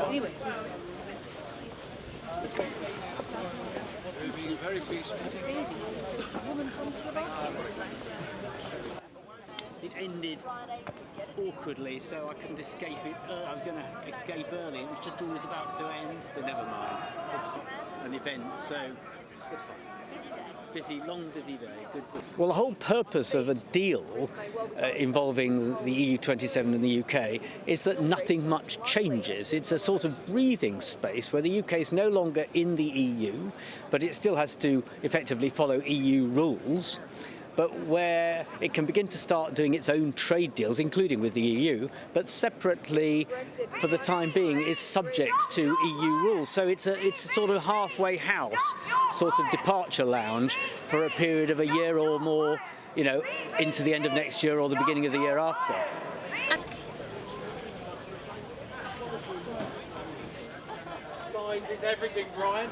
Anyway. Very peaceful. It ended awkwardly, so I couldn't escape it. I was going to escape early. It was just always about to end, but never mind. It's an event, so it's fine. Long, busy day. Good. Well, the whole purpose of a deal involving the EU27 and the UK is that nothing much changes. It's a sort of breathing space where the UK is no longer in the EU, but it still has to effectively follow EU rules, but where it can begin to start doing its own trade deals, including with the EU, but separately, for the time being, is subject to EU rules. So it's a sort of halfway house, sort of departure lounge for a period of a year or more, you know, into the end of next year or the beginning of the year after. Size is everything, Brian.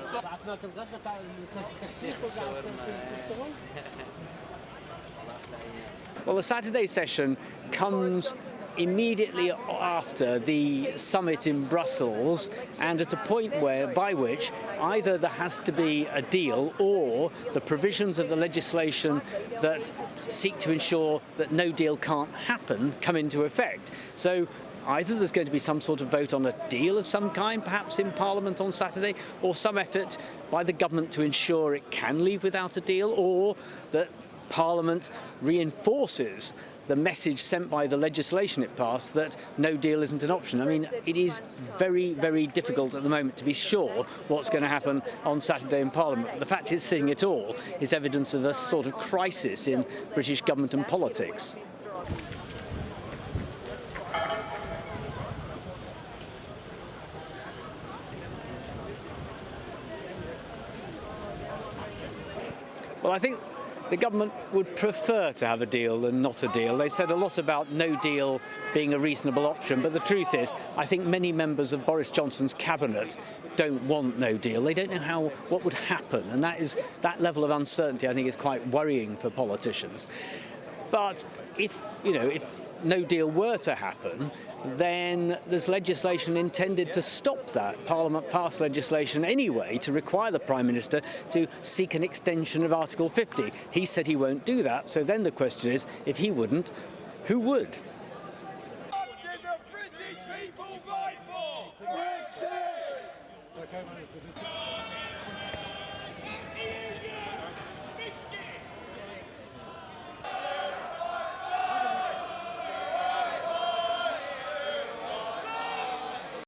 Well, the Saturday session comes immediately after the summit in Brussels and at a point by which either there has to be a deal or the provisions of the legislation that seek to ensure that no deal can't happen come into effect. So either there's going to be some sort of vote on a deal of some kind, perhaps in Parliament on Saturday, or some effort by the government to ensure it can leave without a deal, or that Parliament reinforces the message sent by the legislation it passed that no deal isn't an option. I mean, it is very, very difficult at the moment to be sure what's going to happen on Saturday in Parliament. But the fact it's sitting at all is evidence of a sort of crisis in British government and politics. Well, I think the government would prefer to have a deal than not a deal. They said a lot about no deal being a reasonable option, but the truth is, I think many members of Boris Johnson's cabinet don't want no deal. They don't know what would happen, and that level of uncertainty, I think, is quite worrying for politicians. But if no deal were to happen, then there's legislation intended to stop that. Parliament passed legislation anyway to require the Prime Minister to seek an extension of Article 50. He said he won't do that, so then the question is, if he wouldn't, who would?